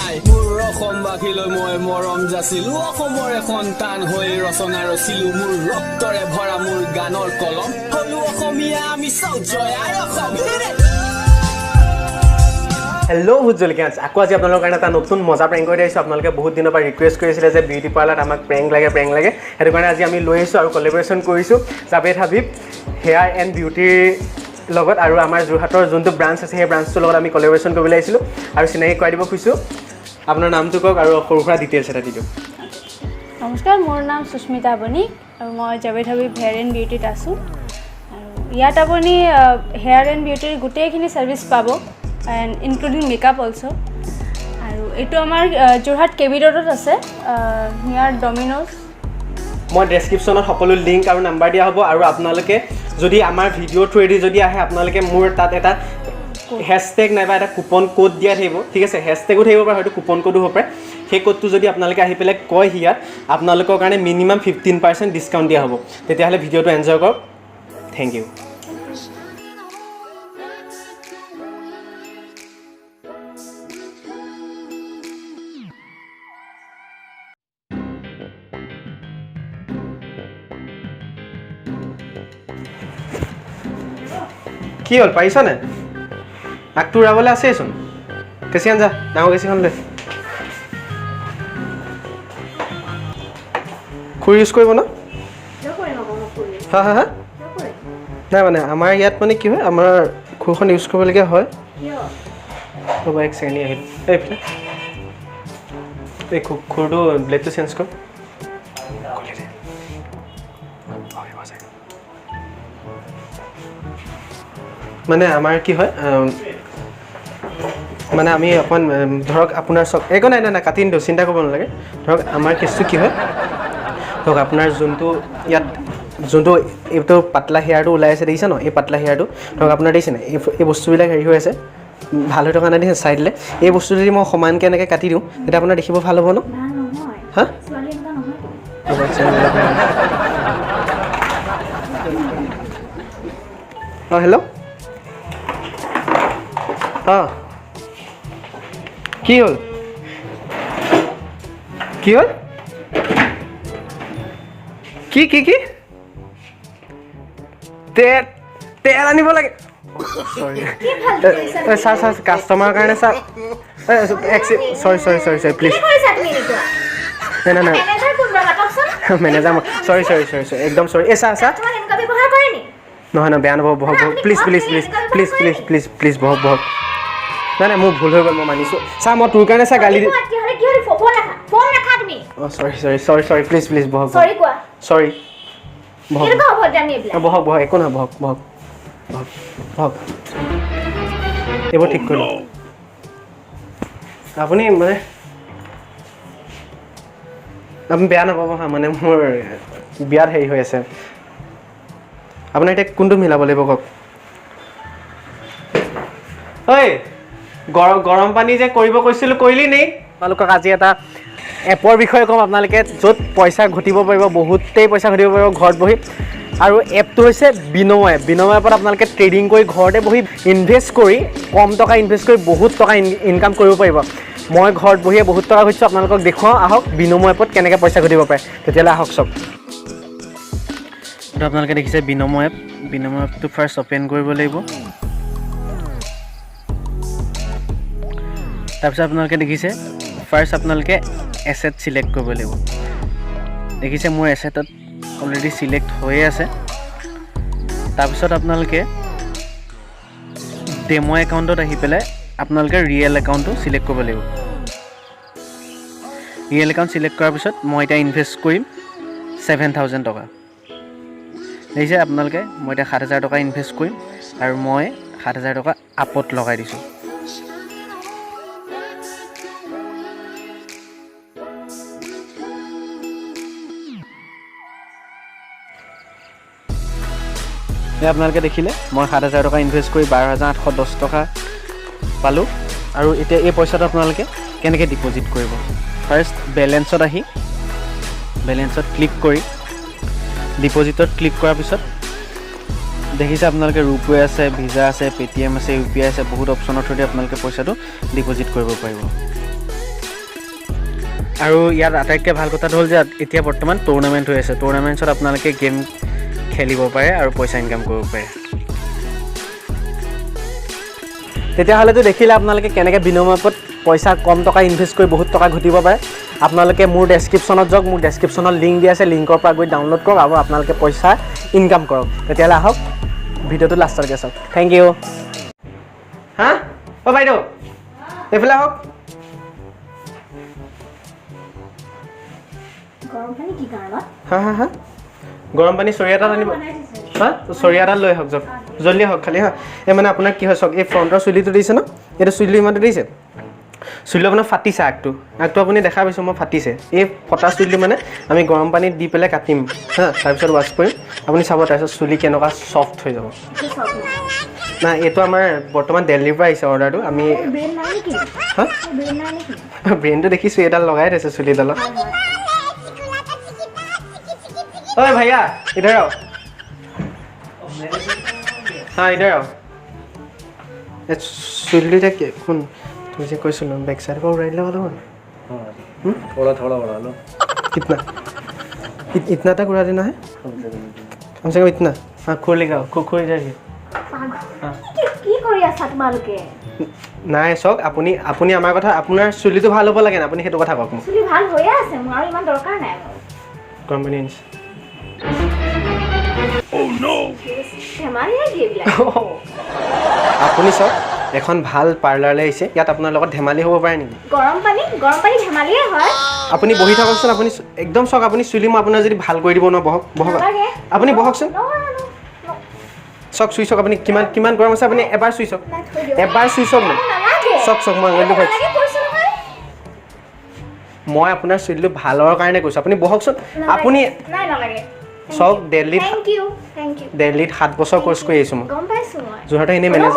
নাই মোৰ অসমবাসীলৈ মই মৰম যাচিলো অসমৰে সন্তান হৈ ৰচনা ৰচিলো মোৰ ৰক্তৰে ভৰা মোৰ গানৰ কলম হলো অসমীয়া আমি চাও জয় আই অসম হেল্ল' ভুজলিকান্স আকৌ আজি আপোনালোকৰ কাৰণে এটা নতুন মজা প্ৰেংক কৰি আহিছোঁ আপোনালোকে বহুত দিনৰ পৰা ৰিকুৱেষ্ট কৰিছিলে যে বিউটি পাৰ্লাৰত আমাক প্ৰেংক লাগে সেইটো কাৰণে আজি আমি লৈ আহিছোঁ আৰু কলেবৰেশ্যন কৰিছোঁ জাবেদ হাবিব হেয়াৰ এণ্ড বিউটিৰ লগত আৰু আমাৰ যোৰহাটৰ যোনটো ব্ৰাঞ্চ আছে সেই ব্ৰাঞ্চটোৰ লগত আমি কলেবৰেশ্যন কৰিবলৈ আহিছিলোঁ আৰু চিনাকি কৰাই দিব খুজিছোঁ আপোনাৰ নামটো কওক আৰু সৰু সুৰা ডিটেইলছ এটা দি দিয়ক নমস্কাৰ মোৰ নাম সুস্মিতা বণিক আৰু মই জাবেদ হাবিব হেয়াৰ এণ্ড বিউটিত আছোঁ আৰু ইয়াত আপুনি হেয়াৰ এণ্ড বিউটিৰ গোটেইখিনি ছাৰ্ভিচ পাব এণ্ড ইনক্লুডিং মেকআপ অলছ' আৰু এইটো আমাৰ যোৰহাট কেবি ৰোডত আছে নিয়াৰ ডমিন'জ মই ডেছক্ৰিপশ্যনত সকলো লিংক আৰু নাম্বাৰ দিয়া হ'ব আৰু আপোনালোকে যদি আমাৰ ভিডিঅ' থ্ৰুৱেদি যদি আহে আপোনালোকে মোৰ তাত এটা হেছটেগ নাইবা এটা কুপন কোড দিয়া থাকিব ঠিক আছে হেছটেগো থাকিব পাৰে হয়তো কুপন কোডো হ'ব পাৰে সেই কোডটো যদি আপোনালোকে আহি পেলাই কয় হিয়াত আপোনালোকৰ কাৰণে মিনিমাম 15% ডিছকাউণ্ট দিয়া হ'ব তেতিয়াহ'লে ভিডিঅ'টো এনজয় কৰক থেংক ইউ কি হ'ল পাৰিছনে আগটো উৰাবলৈ আছেইচোন কেঁচি আন যা ডাঙৰ কেঁচিখন লৈ খুৰী ইউজ কৰিব ন হা হা হা নাই মানে আমাৰ ইয়াত মানে কি হয় আমাৰ খুৰখন ইউজ কৰিবলগীয়া হয় ৰ'বা এক ছেকেণ্ড আহিল এইফালে এই খুৰটো ব্লেডটো চেঞ্জ কৰ মানে আমাৰ কি হয় মানে আমি অকণ ধৰক আপোনাৰ চব একো নাই নাই কাটি নিদিওঁ চিন্তা কৰিব নালাগে ধৰক আমাৰ কেছটো কি হয় ধৰক আপোনাৰ যোনটো ইয়াত যোনটো এইটো পাতলা হেয়াৰটো ওলাই আছে দেখিছে ন এই পাতলা হেয়াৰটো ধৰক আপোনাৰ দেখিছে নাই এই বস্তুবিলাক হেৰি হৈ আছে ভাল হৈ থকা নাই দেখিছে চাইডলৈ এই বস্তু যদি মই সমানকৈ এনেকৈ কাটি দিওঁ তেতিয়া আপোনাৰ দেখিব ভাল হ'ব ন হা অঁ হেল্ল' অঁ কি হ'ল কি হ'ল কি কি কি তেল আনিব লাগে ছাৰ ছাৰ কাষ্টমাৰৰ কাৰণে ছাৰ চৰি চৰি চৰি চৰি প্লিজ নাই নাই নাই মেনেজাৰ চৰি চৰি চৰি চৰি একদম চৰি এই ছাৰ ছাৰ নহয় নহয় বেয়া নহ'ব বহক বহক please please please please please please please বহক বহক নাই নাই মোৰ ভুল হৈ গ'ল মই মানিছোঁ ছাৰ মই তোৰ কাৰণে ছাৰ গালি দি অঁ চৰি চৰি চৰি চৰি প্লিজ প্লিজ বহক চৰি বহক বহক বহক একো নহয় বহক বহক বহক বহক এইবোৰ ঠিক কৰি লওক আপুনি মানে আপুনি বেয়া নাপাব হা মানে মোৰ বিয়াত হেৰি হৈ আছে আপোনাৰ এতিয়া কোনটো মিলাব লাগিব কওক ঐ গৰম পানী যে কৰিব কৈছিলোঁ কৰিলি নি আপোনালোকক আজি এটা এপৰ বিষয়ে ক'ম আপোনালোকে য'ত পইচা ঘটিব পাৰিব বহুতেই পইচা ঘটিব পাৰিব ঘৰত বহি আৰু এপটো হৈছে বিনময় এপত আপোনালোকে ট্ৰেডিং কৰি ঘৰতে বহি ইনভেষ্ট কৰি কম টকা ইনভেষ্ট কৰি বহুত টকা ইনকাম কৰিব পাৰিব মই ঘৰত বহিয়ে বহুত টকা ঘটিছোঁ আপোনালোকক দেখুৱাওঁ আহক বিনময় এপত কেনেকৈ পইচা ঘটিব পাৰে তেতিয়াহ'লে আহক চব এইটো আপোনালোকে দেখিছে বিনময় এপটো ফাৰ্ষ্ট অ'পেন কৰিব লাগিব তাৰপিছত আপোনালোকে দেখিছে ফাৰ্ষ্ট আপোনালোকে এছেট চিলেক্ট কৰিব লাগিব দেখিছে মোৰ এছেটত অলৰেডি চিলেক্ট হৈয়ে আছে তাৰপিছত আপোনালোকে ডেমো একাউণ্টত আহি পেলাই আপোনালোকে ৰিয়েল একাউণ্টটো চিলেক্ট কৰিব লাগিব ৰিয়েল একাউণ্ট চিলেক্ট কৰাৰ পিছত মই এতিয়া ইনভেষ্ট কৰিম 7,000 টকা দেখিছে আপোনালোকে মই এতিয়া 7,000 টকা ইনভেষ্ট কৰিম আৰু মই 7,000 টকা আপত লগাই দিছোঁ আপোনালোকে দেখিলে মই 7,000 টকা ইনভেষ্ট কৰি 12,810 টকা পালোঁ আৰু এতিয়া এই পইচাটো আপোনালোকে কেনেকৈ ডিপ'জিট কৰিব ফাৰ্ষ্ট বেলেঞ্চত আহি বেলেঞ্চত ক্লিক কৰি ডিপ'জিটত ক্লিক কৰাৰ পিছত দেখিছে আপোনালোকে ৰুপে আছে ভিজা আছে পেটিএম আছে ইউপিআই আছে বহুত অপশ্যনৰ থ্ৰুদি আপোনালোকে পইচাটো ডিপ'জিট কৰিব পাৰিব আৰু ইয়াত আটাইতকৈ ভাল কথাটো হ'ল যে এতিয়া বৰ্তমান টুৰ্ণামেণ্ট হৈ আছে টুৰ্ণামেণ্টছত আপোনালোকে গেম খেলিব পাৰে আৰু পইচা ইনকাম কৰিব পাৰে তেতিয়াহ'লেতো দেখিলে আপোনালোকে কেনেকৈ বিনিময়ত পইচা কম টকা ইনভেষ্ট কৰি বহুত টকা ঘটিব পাৰে আপোনালোকে মোৰ ডেছক্ৰিপশ্যনত যাওক মোৰ ডেছক্ৰিপশ্যনত লিংক দিয়া আছে লিংকৰ পৰা গৈ ডাউনলোড কৰক আৰু আপোনালোকে পইচা ইনকাম কৰক তেতিয়াহ'লে আহক ভিডিঅ'টো লাষ্টলৈকে চাওক থেংক ইউ হা অ' বাইদেউ এইফালে আহক গৰম পানী কি কাৰণত হা হা হা গৰম পানী চৰিয়া এটাত আনিব হা চৰিয়া এটাত লৈ আহক যাওক জলদি আহক খালি হা এই মানে আপোনাৰ কি হয় চাওক এই ফ্ৰণ্টৰ চুলিটো দিছে ন এইটো চুলি ইমানটো দিছে চুলি আপোনাৰ ফাটিছে আগটো আপুনি দেখা পাইছোঁ মই ফাটিছে এই ফটা চুলি মানে আমি গৰম পানীত দি পেলাই কাটিম হা তাৰপিছত ৱাছ কৰিম আপুনি চাব তাৰপিছত চুলি কেনেকুৱা ছফ্ট হৈ যাব নাই এইটো আমাৰ বৰ্তমান দিল্লীৰ পৰা আহিছে অৰ্ডাৰটো আমি হা ব্ৰেইনটো দেখিছোঁ এডাল লগাই থৈছে চুলিডালত ओए भैया इधर आओ हाँ इधर आओ चुल्ली तक कौन तुझे कोई सुनो बैक साइड पर उड़ा लगा लो थोड़ा थोड़ा उड़ा लो कितना इतना तक उड़ा देना है कम से कम इतना हाँ खोल लेगा खोल जाएगी নাই চাওক আপুনি আপুনি আমাৰ কথা আপোনাৰ চুলিটো ভাল হ'ব লাগে না আপুনি সেইটো কথা কওক মোক চুলি ভাল হৈ আছে মোৰ ইমান দৰকাৰ নাই কনভিনিয়েন্স আপুনি চাওক এখন ভাল পাৰ্লাৰলৈ আহিছে ইয়াত আপোনাৰ লগত ধেমালি হ'ব পাৰে নেকি গৰম পানী ধেমালিয়ে হয় আপুনি বহি থাককচোন আপুনি একদম চাওক আপুনি চুলি মই আপোনাৰ যদি ভাল কৰি দিব ন বহক আপুনি বহকচোন চক চুই চাওক আপুনি কিমান কিমান গৰম আছে আপুনি এবাৰ চুই চাওক না চক মই আঙুলিটো কৈছোঁ মই আপোনাৰ চুলিটো ভালৰ কাৰণে কৈছোঁ আপুনি বহকচোন আপুনি চাওক দিল্লীত 7 বছৰ কোৰ্চ কৰি আহিছোঁ মই যোৰহাটত এনেই মেনেজ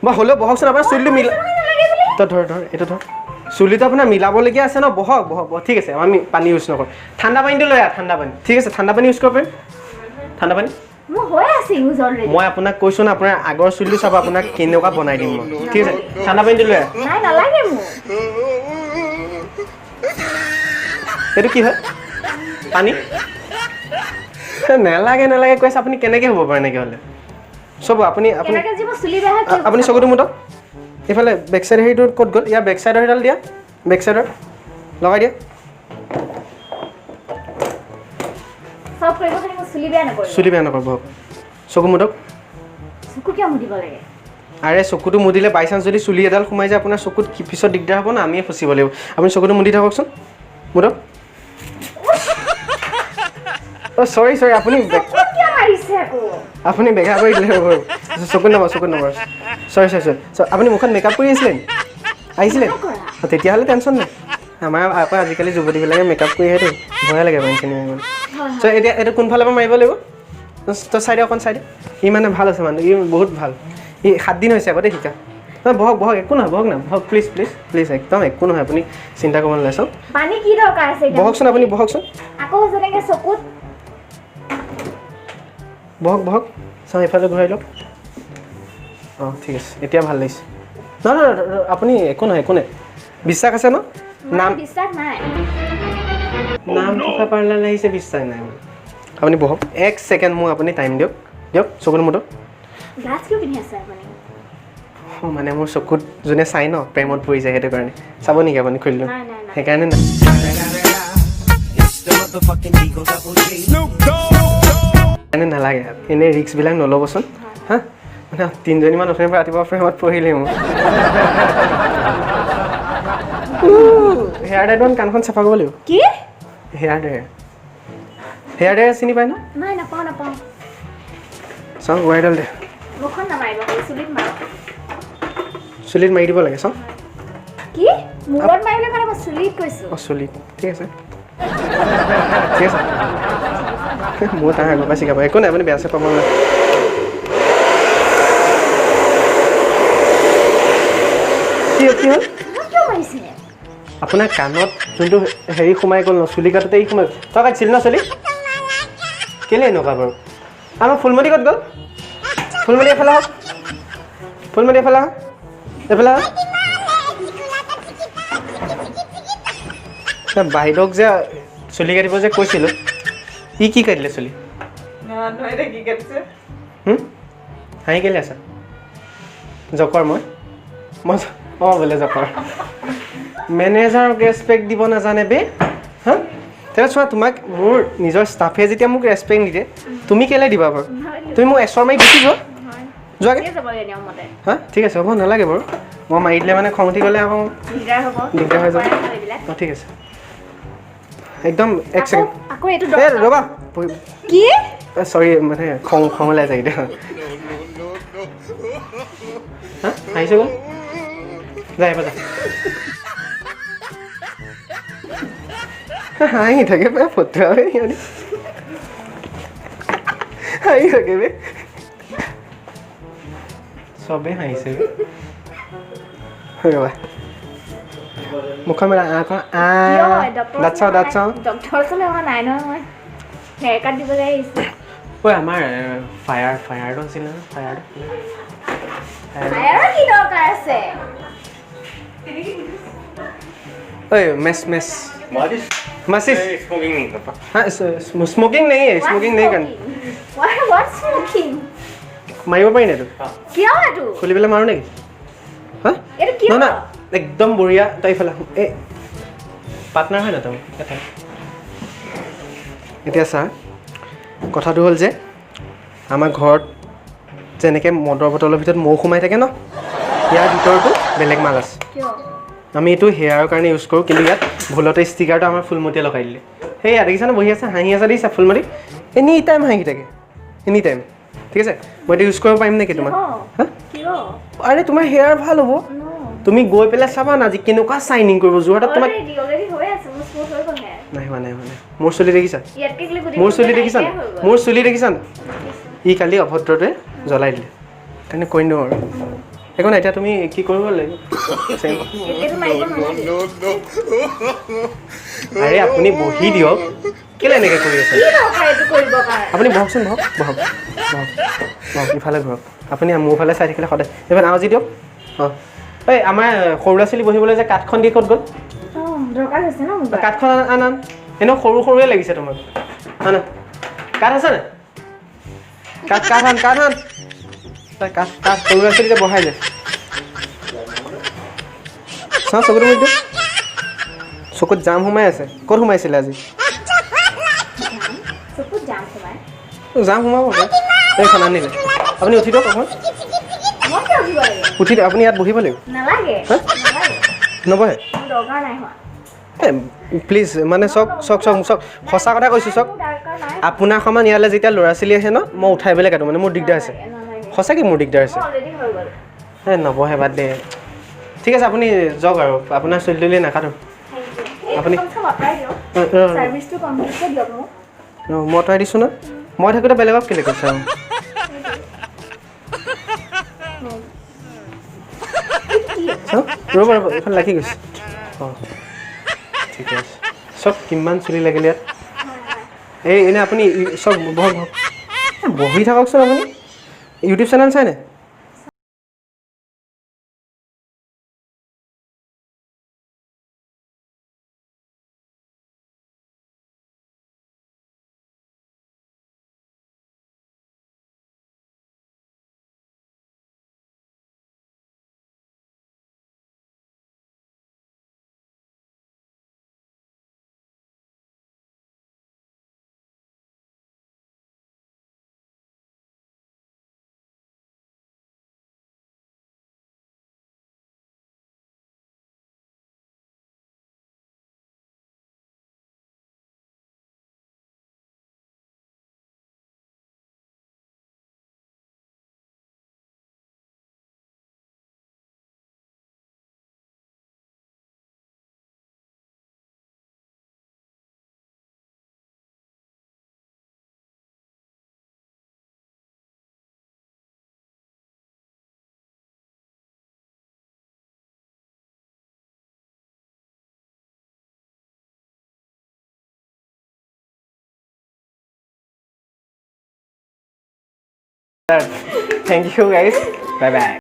বা হ'লেও বহকচোন আপোনাৰ চুলিটো মিলা তই ধৰ এইটো ধৰ চুলিটো আপোনাৰ মিলাবলগীয়া আছে ন বহক ঠিক আছে আমি পানী ইউজ নকৰোঁ ঠাণ্ডা পানীটো লৈ আহ ঠাণ্ডা পানী ঠিক আছে ঠাণ্ডা পানী ইউজ কৰিব পাৰিম ঠাণ্ডা পানী মই আপোনাক কৈছোঁ না আপোনাৰ আগৰ চুলিটো চাব আপোনাক কেনেকুৱা বনাই দিম মই ঠিক আছে ঠাণ্ডা পানীটো লৈ আহ এইটো কি হয় পানী নালাগে কৈছে আপুনি কেনেকৈ হ'ব পাৰে এনেকৈ হ'লে চব আপুনি চকুটো মুঠক এইফালে বেক চাইড হেৰিটো ক'ত গ'ল ইয়াৰ বেক চাইডৰ সেইডাল দিয়া বেক চাইডৰ লগাই দিয়া চুলি বেয়া নকৰিব চকু মুঠক আৰে চকুটো মুদিলে বাই চান্স যদি চুলি এডাল সোমাই যায় আপোনাৰ চকুত পিছত দিগদাৰ হ'ব না আমিয়ে ফচিব লাগিব আপুনি চকুটো মুদি থাককচোন মুঠক অ' চৰি আপুনি বেঘা কৰি দিলে চকুত নমাৰ চৰি আপুনি মুখত মেকআপ কৰি আহিছিলে তেতিয়াহ'লে টেনশ্যন নাই আমাৰ আকৌ আজিকালি যুৱতীবিলাকে মেকআপ কৰি আহেতো ভয় লাগে মানুহখিনি চ' এতিয়া এইটো কোনফালৰ পৰা মাৰিব লাগিব তই চাই দে অকণ চাই দে ই মানে ভাল আছে মানুহ ই বহুত ভাল ই 7 দিন হৈছে আগতে শিকা নহয় বহক একো নহয় বহক না বহক প্লিজ একদম একো নহয় আপুনি চিন্তা কৰিব নালাগে চাওক বহকচোন আপুনি বহকচোন বহক চাওঁ এইফালে ঘূৰাই লওক অঁ ঠিক আছে এতিয়া ভাল লাগিছে নহয় আপুনি একো নাই বিশ্বাস আছে ন নাম থকা পাৰ্লাৰলৈ আহিছে বিশ্বাস নাই আপুনি বহক 1 ছেকেণ্ড মোক আপুনি টাইম দিয়ক চকুৰ মুঠক মানে মোৰ চকুত যোনে চাই ন প্ৰেমত পৰি যায় সেইটো কাৰণে চাব নেকি আপুনি খুলিলোঁ সেইকাৰণে নাই নালাগে এনেই ৰিক্সবিলাক নল'বচোন হা মানে 3জনীমান অথনিৰ পৰা ৰাতিপুৱা প্ৰেমত পৰিলেই মোৰ হেয়াৰ ডাইডমান কাণখন চাফা কৰিব লাগিব কি হেয়াৰ ডাইৰ চিনি পায় ন চাওক ৱাইডাল দে চুলিত মাৰি দিব লাগে চাওক চুলিত ঠিক আছে মোৰ তাৰ আগৰ পৰা শিকাব একো নাই আপুনি বেয়া চেপ পাব নাই কি হ'ল আপোনাৰ কাণত যোনটো হেৰি সোমাই গ'ল ন চুলি কাটোতে ই সোমাই তই কাটিছিল ন চুলি কেলৈ এনেকুৱা বাৰু আমাৰ ফুলমতি ক'ত গ'ল ফুলমতি এইফালে আহক বাইদেউক যে চুলি কাটিব যে কৈছিলোঁ ই কি কাটিলে চুলি হাঁহি কেলে আছা জকৰ মই অঁ বোলে জকৰ মেনেজাৰক ৰেচপেক্ট দিব নাজানে বে হা তেতিয়া চোৱা তোমাক মোৰ নিজৰ ষ্টাফে যেতিয়া মোক ৰেচপেক্ট নিদিয়ে তুমি কেলে দিবা বাৰু তুমি মোক এচৰ মাৰি গুচি যোৱা যোৱাগে হা ঠিক আছে হ'ব নালাগে বাৰু মই মাৰি দিলে মানে খং উঠি গ'লে আকৌ দিগদাৰ হৈ যাব অঁ ঠিক আছে একদম এক ছেকেণ্ড ৰ'বা কি চৰি মানে খং ওলাই যায় এতিয়া হা আহিছোঁ গ'ল যায় বজা হাঁহি থাকে বে ফটোৱা সিহঁতি হাঁহি থাকে বে চবেই হাঁহিছে ৰ'বা মুখখন মেলা দাঁত চাওঁ ঐ আমাৰ ফায়াৰটো আছিল নহয় ঐ মেছ Masih smoking nih apa? Hah, smoking nih kan? What smoking? মাৰিব পাৰি নাই তোক কিয় এটো খুলি পেলাই মাৰো নেকি হা এটো কিয় না একদম বঢ়িয়া তাই ফেলা এ পাৰ্টনাৰ হয় না তুমি এতিয়া চা কথাটো হ'ল যে আমাৰ ঘৰত যেনেকৈ মদৰ বটলৰ ভিতৰত মৌ সোমাই থাকে ন ইয়াৰ ভিতৰতো বেলেগ মাল আছে কিয় আমি এইটো হেয়াৰৰ কাৰণে ইউজ কৰোঁ কিন্তু ইয়াত ভুলতে ষ্টিকাৰটো আমাৰ ফুলমতীয়ে লগাই দিলে সেই দেখিছানে বহি আছে হাঁহি আছে দেখিছা ফুলমতী এনি টাইম হাঁহি থাকে এনি টাইম ঠিক আছে মই এইটো ইউজ কৰিব পাৰিম নেকি তোমাৰ হা আৰে তোমাৰ হেয়াৰ ভাল হ'ব তুমি গৈ পেলাই চাবা না আজি কেনেকুৱা চাইনিং কৰিব যোৰহাটত তোমাক নাই হোৱা মোৰ চুলি দেখিছা মোৰ চুলি দেখিছা ই কালি অভদ্ৰটোৱে জ্বলাই দিলে কাৰণে কৈ দিওঁ আৰু একো নাই এতিয়া তুমি কি কৰিব লাগিব আৰে আপুনি বহি দিয়ক কেলে এনেকৈ কৰি আছে আপুনি বহকচোন বহক ইফালে ঘৰক আপুনি মোৰ ফালে চাই থাকিলে সদায় এইবাৰ আৱাজি দিয়ক অঁ এই আমাৰ সৰু ল'ৰা ছোৱালী বহিবলৈ যে কাঠখন দি ক'ত গ'ল কাঠখন আন এনেও সৰুৱে লাগিছে তোমাক আনা কাঠ আছে নে কাঠ আন কাঠ সৰু ল'ৰা ছোৱালী যে বহাই যায় চাওঁ চকুটো মুখ দিয়ক চকুত জাম সোমাই আছে ক'ত সোমাইছিলে আজি জাম সোমাব এইখন আনিলে আপুনি উঠি দিয়ক অকণ উঠি দিয়ক আপুনি ইয়াত বহিব লাগিব নবহে প্লিজ মানে চক সঁচা কথা কৈছোঁ চক আপোনাৰ সমান ইয়ালৈ যেতিয়া ল'ৰা ছোৱালী আহে ন মই উঠাই পেলাই কাটো মানে মোৰ দিগদাৰ আছে সঁচাকৈ মোৰ দিগদাৰ আছে এই নবহে বাদ দে ঠিক আছে আপুনি যাওক আৰু আপোনাৰ চুলি তুলি নাকাটো আপুনি মই আঁতৰাই দিছোঁ ন মই থাকোঁতে বেলেগক কেলৈ কৈছে ৰ'ব এইখন লাগি গৈছে অঁ ঠিকে আছে চব কিমান চুলি লাগিলে ইয়াত এই এনেই আপুনি চব বহক বহি থাককচোন আপুনি ইউটিউব চেনেল চাইনে Thank you guys. Bye bye.